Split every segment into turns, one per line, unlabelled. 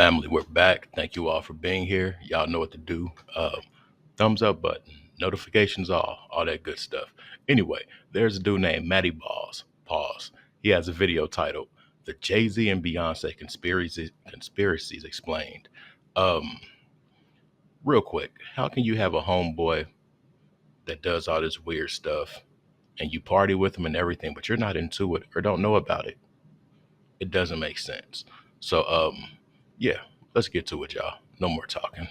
Family, we're back. Thank you all for being here. Y'all know what to do. Thumbs up button, notifications all that good stuff. Anyway, there's a dude named Matty Balls. Pause. He has a video titled "The Jay-Z and Beyonce Conspiracies Explained." Um, Real quick, how can you have a homeboy that does all this weird stuff and you party with him and everything, but you're not into it or don't know about it? It doesn't make sense. So, yeah, let's get to it, y'all. No more talking.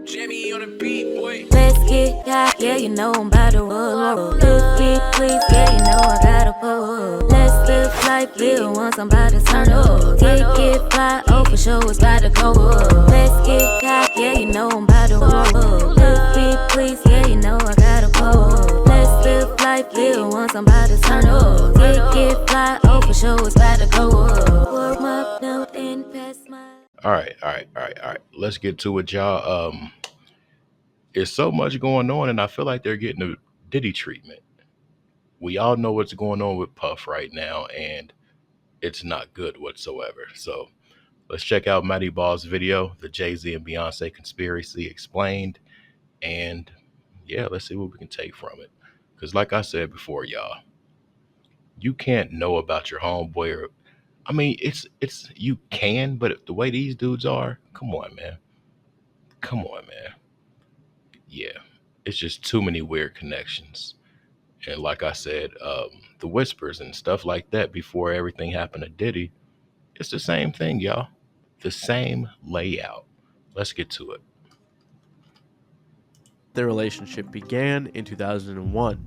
Jimmy on the beat, boy.
Let's get high, yeah, you know I'm about to roll. Let's get please, yeah, you know I gotta pull. Let's live life, live once, I'm about to turn up. Get fly, oh for sure, it's about to go up. Let's get high, yeah, you know I'm about to roll. Let's get please, yeah, you know I gotta pull. Let's live life, live once, I'm about to turn up. Get fly, oh for sure, it's about to go up. Work my belt and pass my.
All right. Let's get to it, y'all. There's so much going on, and I feel like they're getting a Diddy treatment. We all know what's going on with Puff right now, and it's not good whatsoever. So let's check out Matty Ball's video, "The Jay-Z and Beyonce Conspiracy Explained," and yeah, let's see what we can take from it. Because like I said before, y'all, you can't know about your homeboy or I mean, it's you can, but the way these dudes are, come on, man. Come on, man. Yeah, it's just too many weird connections. And like I said, the whispers and stuff like that before everything happened to Diddy, it's the same thing, y'all. The same layout. Let's get to it.
Their relationship began in 2001.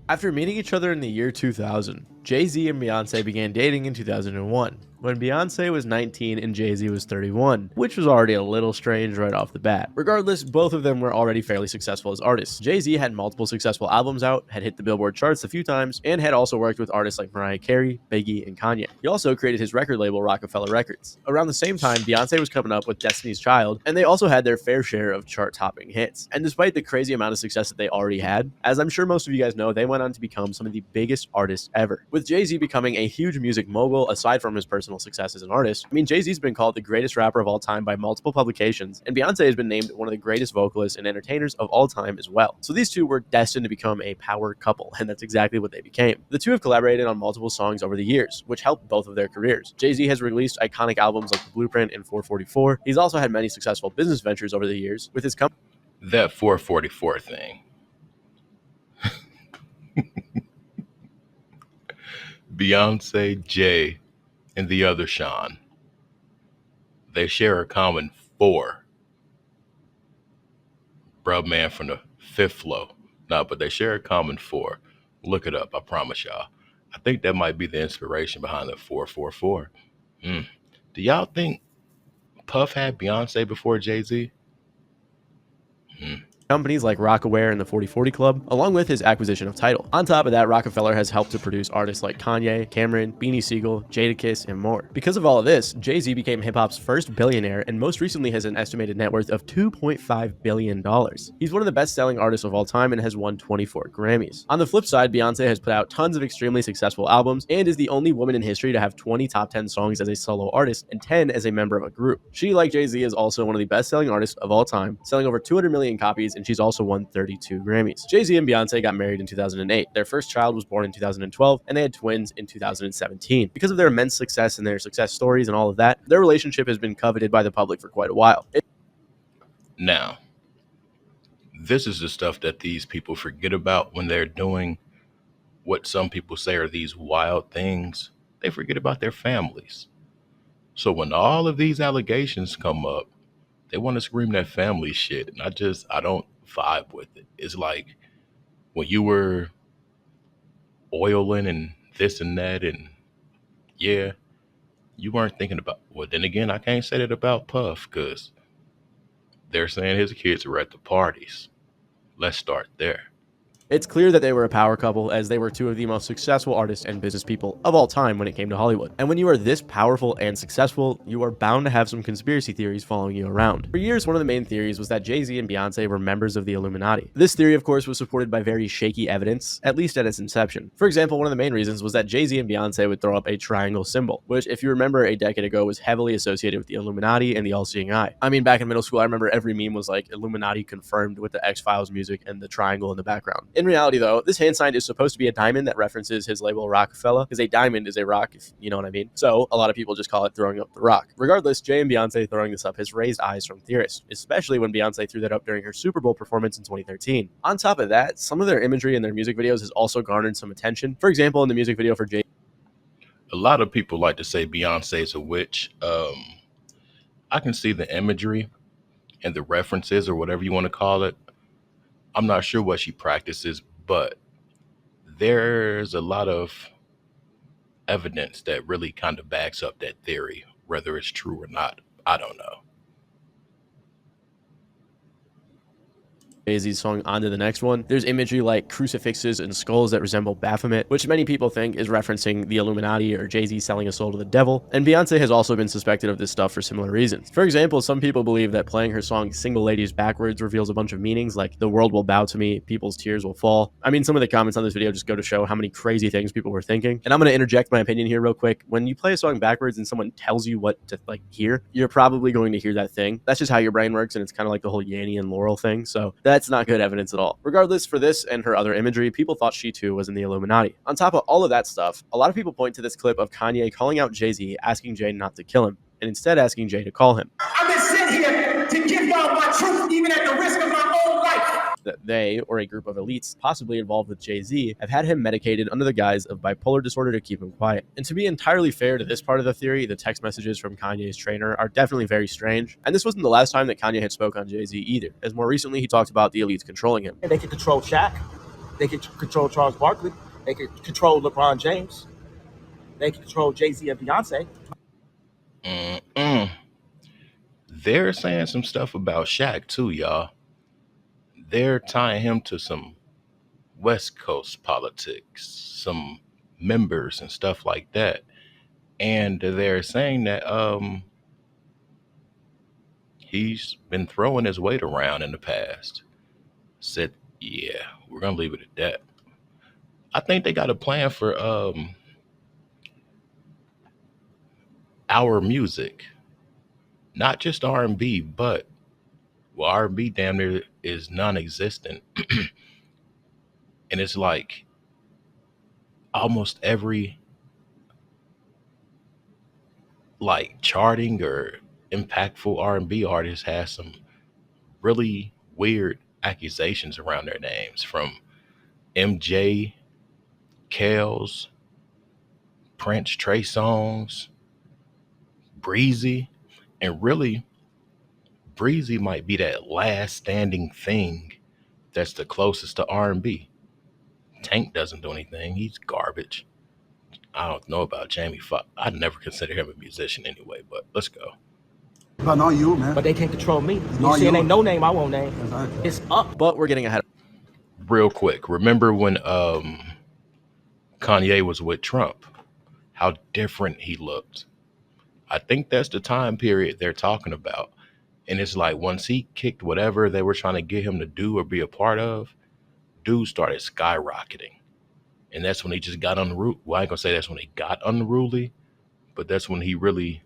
After meeting each other in the year 2000, Jay-Z and Beyonce began dating in 2001, when Beyonce was 19 and Jay-Z was 31, which was already a little strange right off the bat. Regardless, both of them were already fairly successful as artists. Jay-Z had multiple successful albums out, had hit the Billboard charts a few times, and had also worked with artists like Mariah Carey, Biggie, and Kanye. He also created his record label, Rockefeller Records. Around the same time, Beyonce was coming up with Destiny's Child, and they also had their fair share of chart-topping hits. And despite the crazy amount of success that they already had, as I'm sure most of you guys know, they went on to become some of the biggest artists ever. With Jay-Z becoming a huge music mogul aside from his personal success as an artist, I mean, Jay-Z's been called the greatest rapper of all time by multiple publications, and Beyonce has been named one of the greatest vocalists and entertainers of all time as well. So these two were destined to become a power couple, and that's exactly what they became. The two have collaborated on multiple songs over the years, which helped both of their careers. Jay-Z has released iconic albums like The Blueprint and 444. He's also had many successful business ventures over the years with his company.
That 444 thing. Beyonce, Jay, and the other Sean. They share a common four. Bruh man from the fifth flow. Nah, but they share a common four. Look it up, I promise y'all. I think that might be the inspiration behind the 444. Do y'all think Puff had Beyonce before Jay-Z?
Companies like Rockaware and the 4040 Club, along with his acquisition of Tidal. On top of that, Rockefeller has helped to produce artists like Kanye, Cameron, Beanie Siegel, Jadakiss, and more. Because of all of this, Jay-Z became hip-hop's first billionaire and most recently has an estimated net worth of $2.5 billion. He's one of the best-selling artists of all time and has won 24 Grammys. On the flip side, Beyonce has put out tons of extremely successful albums and is the only woman in history to have 20 top 10 songs as a solo artist and 10 as a member of a group. She, like Jay-Z, is also one of the best-selling artists of all time, selling over 200 million copies, and she's also won 32 Grammys. Jay-Z and Beyonce got married in 2008. Their first child was born in 2012, and they had twins in 2017. Because of their immense success and their success stories and all of that, their relationship has been coveted by the public for quite a while.
Now, this is the stuff that these people forget about when they're doing what some people say are these wild things. They forget about their families. So when all of these allegations come up, they want to scream that family shit, and I don't vibe with it. It's like when you were oiling and this and that, and yeah, you weren't thinking about, well, then again, I can't say that about Puff because they're saying his kids were at the parties. Let's start there.
It's clear that they were a power couple, as they were two of the most successful artists and business people of all time when it came to Hollywood. And when you are this powerful and successful, you are bound to have some conspiracy theories following you around. For years, one of the main theories was that Jay-Z and Beyonce were members of the Illuminati. This theory, of course, was supported by very shaky evidence, at least at its inception. For example, one of the main reasons was that Jay-Z and Beyonce would throw up a triangle symbol, which, if you remember a decade ago, was heavily associated with the Illuminati and the all-seeing eye. I mean, back in middle school, I remember every meme was like Illuminati confirmed with the X-Files music and the triangle in the background. In reality, though, this hand sign is supposed to be a diamond that references his label Rockefeller, because a diamond is a rock, if you know what I mean. So a lot of people just call it throwing up the rock. Regardless, Jay and Beyonce throwing this up has raised eyes from theorists, especially when Beyonce threw that up during her Super Bowl performance in 2013. On top of that, some of their imagery in their music videos has also garnered some attention. For example, in the music video for Jay,
A lot of people like to say Beyonce's a witch. I can see the imagery and the references or whatever you want to call it. I'm not sure what she practices, but there's a lot of evidence that really kind of backs up that theory, whether it's true or not. I don't know.
Jay-Z's song On to the Next One, there's imagery like crucifixes and skulls that resemble Baphomet, which many people think is referencing the Illuminati or Jay-Z selling a soul to the devil. And Beyonce has also been suspected of this stuff for similar reasons. For example, some people believe that playing her song Single Ladies backwards reveals a bunch of meanings like the world will bow to me, people's tears will fall. I mean, some of the comments on this video just go to show how many crazy things people were thinking. And I'm going to interject my opinion here real quick. When you play a song backwards and someone tells you what to hear, you're probably going to hear that thing. That's just how your brain works, and it's kind of like the whole Yanny and Laurel thing. So that's not good evidence at all. Regardless, for this and her other imagery, people thought she too was in the Illuminati. On top of all of that stuff, a lot of people point to this clip of Kanye calling out Jay-Z, asking Jay not to kill him, and instead asking Jay to call him.
I've been sent here to give y'all my truth, even at the risk of my own life.
That they, or a group of elites possibly involved with Jay-Z, have had him medicated under the guise of bipolar disorder to keep him quiet. And to be entirely fair to this part of the theory, the text messages from Kanye's trainer are definitely very strange. And this wasn't the last time that Kanye had spoke on Jay-Z either, as more recently he talked about the elites controlling him.
They can control Shaq. They can control Charles Barkley. They can control LeBron James. They can control Jay-Z and Beyonce.
They're saying some stuff about Shaq too, y'all. They're tying him to some West Coast politics, some members and stuff like that. And they're saying that he's been throwing his weight around in the past. Said, yeah, we're gonna leave it at that. I think they got a plan for our music. Not just R&B, but well, R&B damn near is non-existent. And it's like almost every like charting or impactful R&B artist has some really weird accusations around their names, from MJ, Kels, Prince, Trey Songz, Breezy. And really, Breezy might be that last standing thing that's the closest to R&B. Tank doesn't do anything. He's garbage. I don't know about Jamie Foxx. I'd never consider him a musician anyway, but let's go.
But not you, man.
But they can't control me. You
Not
see, it
you.
ain't no name I won't name.
Exactly.
It's up.
But we're getting ahead of
Real quick, remember when Kanye was with Trump? How different he looked. I think that's the time period they're talking about. And it's like once he kicked whatever they were trying to get him to do or be a part of, dude started skyrocketing. And that's when he just got unruly. Well, I ain't gonna say that's when he got unruly, but that's when he really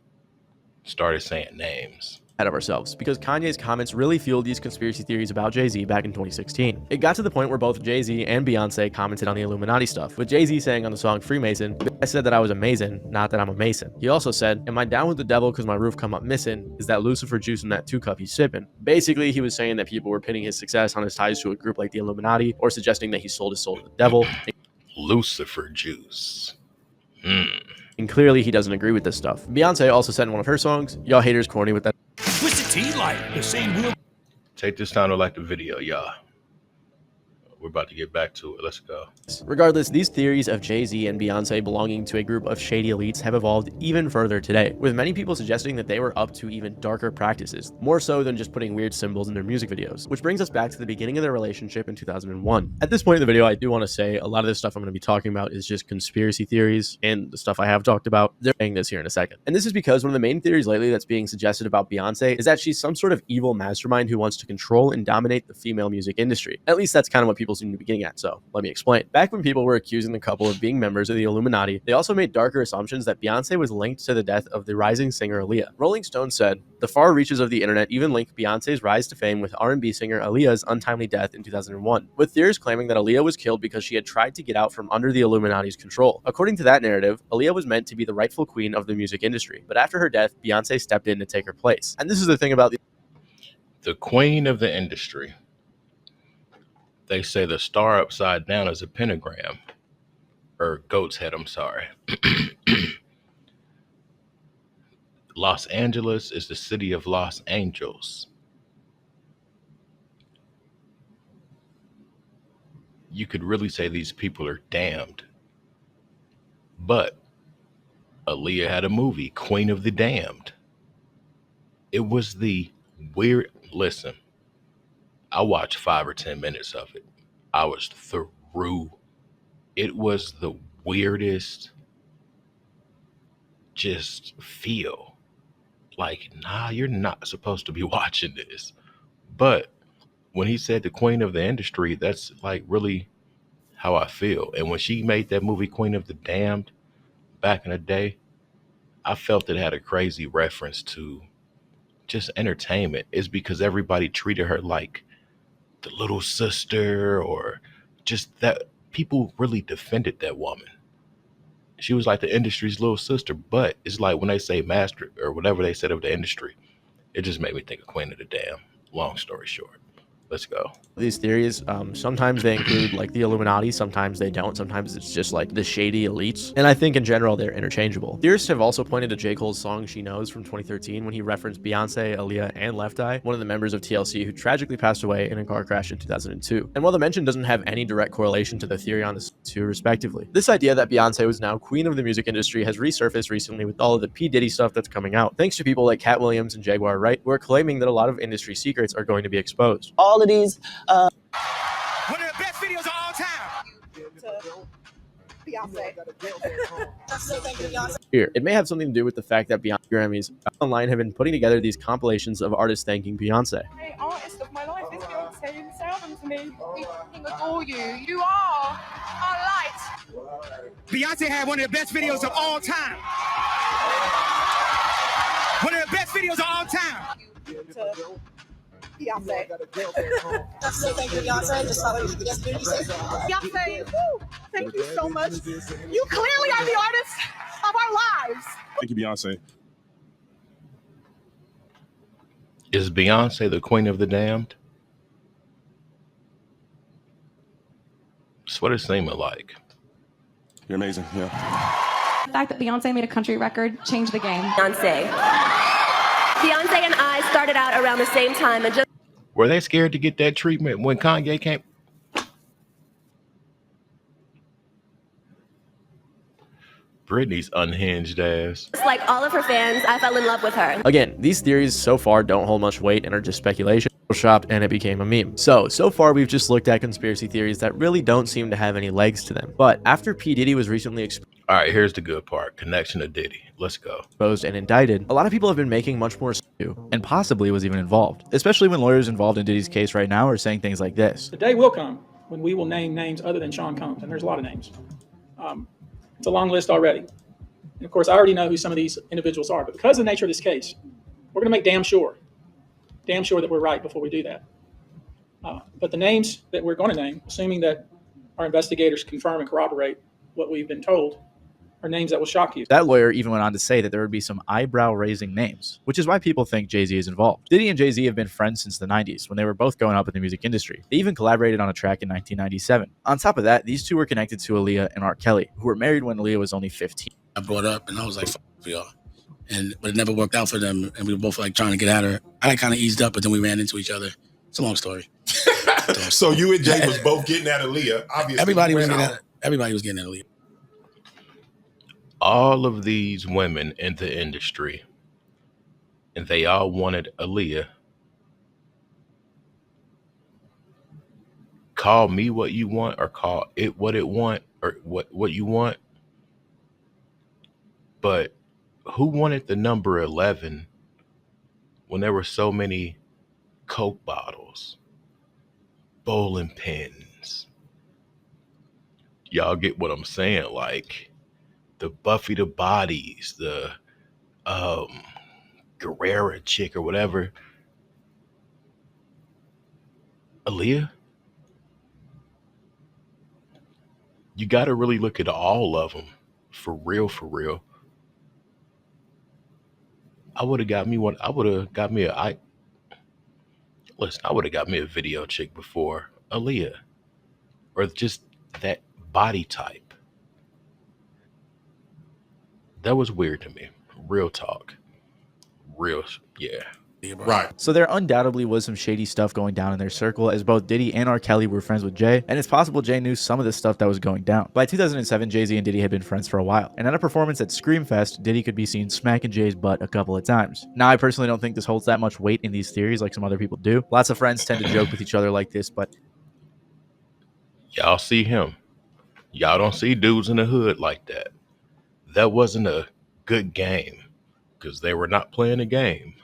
started saying names.
of ourselves, because Kanye's comments really fueled these conspiracy theories about Jay-Z back in 2016. It got to the point where both Jay-Z and Beyonce commented on the Illuminati stuff, with Jay-Z saying on the song Freemason, "I said that I was a Mason, not that I'm a Mason." He also said, "Am I down with the devil because my roof come up missing? Is that Lucifer juice in that 2-cup he's sipping?" Basically, he was saying that people were pinning his success on his ties to a group like the Illuminati, or suggesting that he sold his soul to the devil.
Lucifer juice.
And clearly he doesn't agree with this stuff. Beyonce also said in one of her songs, "Y'all haters corny with that."
Twisted Tea like the same real.
Take this time to like the video, y'all. We're about to get back to it. Let's go.
Regardless, these theories of Jay-Z and Beyonce belonging to a group of shady elites have evolved even further today, with many people suggesting that they were up to even darker practices, more so than just putting weird symbols in their music videos, which brings us back to the beginning of their relationship in 2001. At this point in the video, I do want to say a lot of this stuff I'm going to be talking about is just conspiracy theories, and the stuff I have talked about, they're saying this here in a second. And this is because one of the main theories lately that's being suggested about Beyonce is that she's some sort of evil mastermind who wants to control and dominate the female music industry. At least that's kind of what people seem to be getting at, so let me explain. Back when people were accusing the couple of being members of the Illuminati, they also made darker assumptions that Beyonce was linked to the death of the rising singer Aaliyah. Rolling Stone said, "The far reaches of the internet even link Beyonce's rise to fame with R&B singer Aaliyah's untimely death in 2001, with theorists claiming that Aaliyah was killed because she had tried to get out from under the Illuminati's control." According to that narrative, Aaliyah was meant to be the rightful queen of the music industry, but after her death, Beyonce stepped in to take her place. And this is the thing about
the queen of the industry. They say the star upside down is a pentagram, or goat's head, I'm sorry. Los Angeles is the city of Los Angels. You could really say these people are damned. But Aaliyah had a movie, Queen of the Damned. It was the weird, listen, I watched 5 or 10 minutes of it. I was through. It was the weirdest just feel. Like, nah, you're not supposed to be watching this. But when he said the queen of the industry, that's like really how I feel. And when she made that movie Queen of the Damned back in the day, I felt it had a crazy reference to just entertainment. It's because everybody treated her like the little sister, or just that people really defended that woman. She was like the industry's little sister. But it's like when they say master or whatever they said of the industry, it just made me think of Queen of the Damn. Long story short, let's go.
these theories, sometimes they include like the Illuminati, sometimes they don't, sometimes it's just like the shady elites, and I think in general they're interchangeable. Theorists have also pointed to J. Cole's song She Knows from 2013 when he referenced Beyonce, Aaliyah, and Left Eye, one of the members of TLC who tragically passed away in a car crash in 2002. And while the mention doesn't have any direct correlation to the theory on the two respectively, this idea that Beyonce was now queen of the music industry has resurfaced recently with all of the P. Diddy stuff that's coming out, thanks to people like Cat Williams and Jaguar Wright, who are claiming that a lot of industry secrets are going to be exposed.
All of these
One of the best videos of all time.
Beyonce.
Here, it may have something to do with the fact that Beyonce Grammys online have been putting together these compilations of artists thanking Beyonce.
The artist of my life is Beyonce. You sell them to me. We fucking adore you. You are our light.
Beyonce had one of the best videos of all time. One of the best videos of all time.
Beyonce.
Beyonce, woo, thank you so much. You clearly are the artist of our lives.
Thank you, Beyonce.
Is Beyonce the queen of the damned? That's what it's seeming like.
You're amazing, yeah.
The fact that Beyonce made a country record changed the game.
Beyonce and I started out around the same time, and just
Were they scared to get that treatment when Kanye came? Britney's unhinged ass.
like all of her fans, I fell in love with her.
Again, these theories so far don't hold much weight and are just speculation. Shop and it became a meme. So far we've just looked at conspiracy theories that really don't seem to have any legs to them. But after P. Diddy was recently
All right, here's the good part. Connection to Diddy. Let's go.
exposed and indicted, a lot of people have been making much more
and possibly was even involved, especially when lawyers involved in Diddy's case right now are saying things like this.
The day will come when we will name names other than Sean Combs, and there's a lot of names. It's a long list already. And of course, I already know who some of these individuals are, but because of the nature of this case, we're going to make damn sure that we're right before we do that. But the names that we're going to name, assuming that our investigators confirm and corroborate what we've been told, are names that will shock you.
That lawyer even went on to say that there would be some eyebrow-raising names, which is why people think Jay-Z is involved. Diddy and Jay-Z have been friends since the 90s, when they were both going up in the music industry. They even collaborated on a track in 1997. On top of that, these two were connected to Aaliyah and R. Kelly, who were married when Aaliyah was only 15.
I brought up and I was like, "Fuck for y'all," but it never worked out for them, and we were both like trying to get at her. I kind of eased up, but then we ran into each other. It's a long story.
So you and Jay was both getting at Aaliyah. Obviously,
everybody was getting at Aaliyah.
All of these women in the industry, and they all wanted Aaliyah. Call me what you want, or call it what it want, or what you want. But who wanted the number 11 when there were so many Coke bottles, bowling pins? Y'all get what I'm saying? Like the Buffy the Bodies, the Guerrera chick or whatever. Aaliyah? You got to really look at all of them. For real, for real. I would have got me one. I would have got me listen, I would have got me a video chick before Aaliyah. Or just that body type. That was weird to me. Real talk. Yeah.
Right.
So there undoubtedly was some shady stuff going down in their circle, as both Diddy and R. Kelly were friends with Jay, and it's possible Jay knew some of the stuff that was going down. By 2007, Jay-Z and Diddy had been friends for a while, and at a performance at Screamfest, Diddy could be seen smacking Jay's butt a couple of times. Now, I personally don't think this holds that much weight in these theories like some other people do. Lots of friends tend to joke with each other like this, but
y'all see him. Y'all don't see dudes in the hood like that. That wasn't a good game, because they were not playing a game.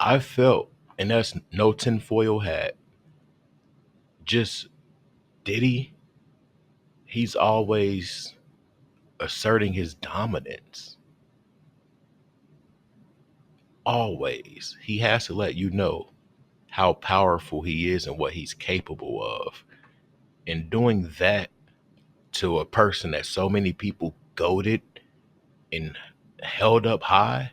I felt, and that's no tinfoil hat, just Diddy, he's always asserting his dominance. Always. He has to let you know how powerful he is and what he's capable of. And doing that to a person that so many people goaded and held up high,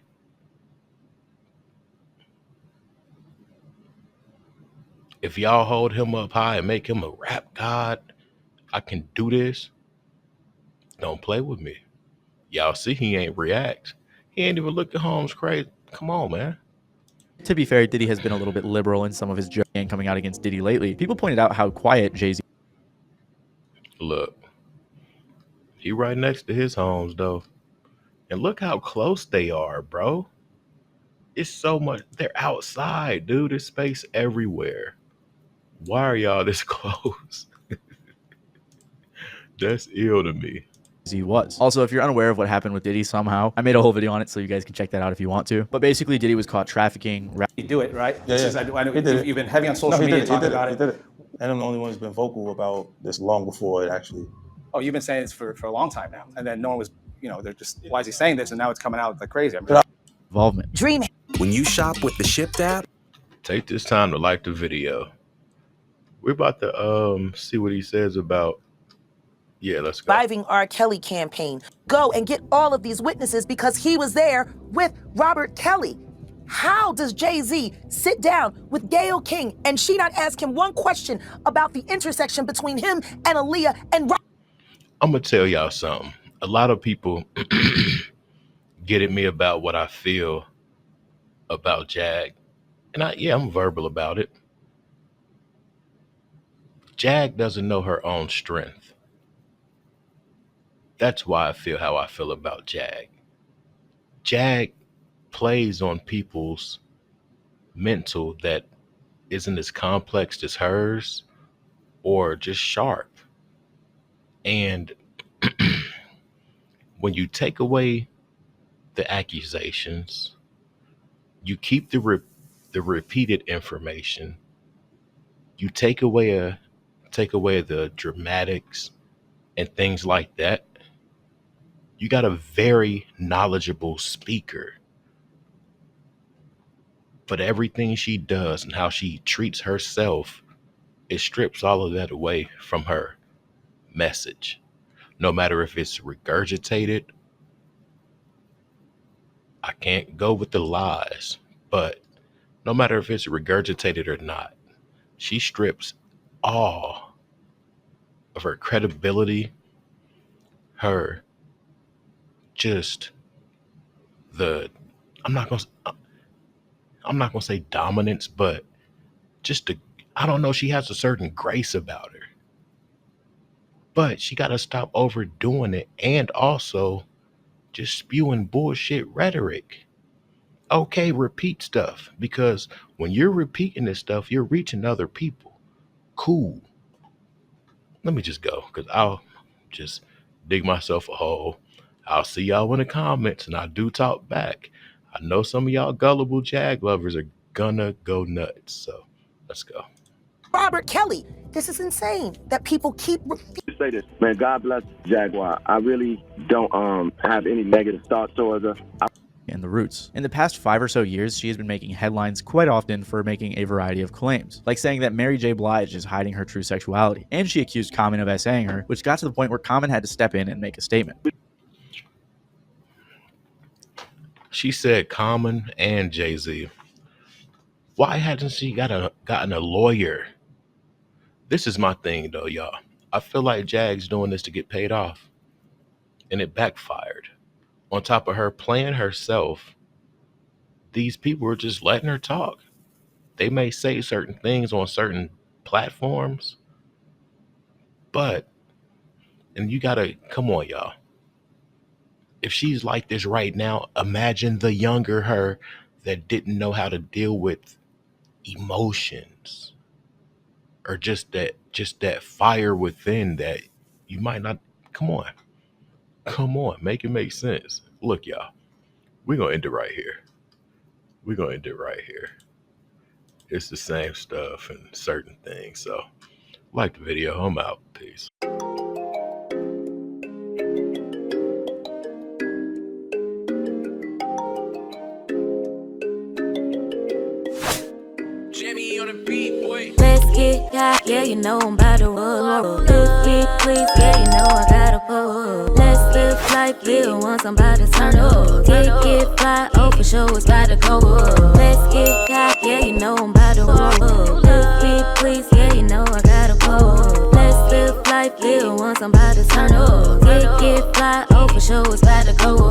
if y'all hold him up high and make him a rap god, I can do this. Don't play with me. Y'all see he ain't react. He ain't even look at Holmes crazy. Come on, man.
to be fair, Diddy has been a little bit liberal in some of his joking coming out against Diddy lately. People pointed out how quiet Jay-Z.
Look, he right next to his homes though. And look how close they are, bro. It's so much. They're outside, dude. There's space everywhere. Why are y'all this close? That's ill to me.
He was. Also, if you're unaware of what happened with Diddy somehow, I made a whole video on it, so you guys can check that out if you want to. But basically, Diddy was caught trafficking.
You do it, right?
Yeah,
I know
he did it.
You've been heavy on social media talking about it.
He did it. And I'm the only one who's been vocal about this long before it actually.
Oh, you've been saying this for a long time now. And then no one was, they're just, why is he saying this? And now it's coming out like crazy.
Involvement.
Dream.
When you shop with the Shipped app,
take this time to like the video. We're about to see what he says about. Yeah, let's go.
Surviving R. Kelly campaign. Go and get all of these witnesses because he was there with Robert Kelly. How does Jay-Z sit down with Gayle King and she not ask him one question about the intersection between him and Aaliyah and
I'm going to tell y'all something. A lot of people get at me about what I feel about Jag. And I'm verbal about it. Jag doesn't know her own strength. That's why I feel how I feel about Jag. Jag plays on people's mental that isn't as complex as hers or just sharp. And when you take away the accusations, you keep the repeated information, you take away the dramatics and things like that, you got a very knowledgeable speaker. But everything she does and how she treats herself, it strips all of that away from her message. No matter if it's regurgitated, I can't go with the lies, but no matter if it's regurgitated or not, she strips all of her credibility, her just I'm not gonna say dominance, but just I don't know, she has a certain grace about her. But she got to stop overdoing it and also just spewing bullshit rhetoric. Okay, repeat stuff, because when you're repeating this stuff, you're reaching other people. Cool. Let me just go, because I'll just dig myself a hole. I'll see y'all in the comments, and I do talk back. I know some of y'all gullible Jag lovers are gonna go nuts, so let's go.
Robert Kelly. This is insane that people keep
say this, man. God bless Jaguar. I really don't have any negative thoughts towards her.
And the Roots. In the past 5 or so years, she has been making headlines quite often for making a variety of claims, like saying that Mary J. Blige is hiding her true sexuality, and she accused Common of essaying her, which got to the point where Common had to step in and make a statement.
She said Common and Jay-Z. Why hasn't she gotten a lawyer? This is my thing though, y'all. I feel like Jag's doing this to get paid off, and it backfired. On top of her playing herself, these people are just letting her talk. They may say certain things on certain platforms, but, and you gotta, come on, y'all. If she's like this right now, imagine the younger her that didn't know how to deal with emotions, or just that fire within that you might not. Come on, make it make sense. Look, y'all, we're gonna end it right here. It's the same stuff and certain things. So like the video. I'm out. Peace.
Let's get got, yeah, you know I'm about to roll. Please, yeah, you know I gotta pull. Let's live life, live once, I'm about to turn up. Get fly, oh for sure, it's about to go up. Let's get got, yeah, you know I'm about to roll. Please, yeah, you know I gotta pull. Let's live life, live once, I'm about to turn up. Get fly, oh for sure, it's about to go up.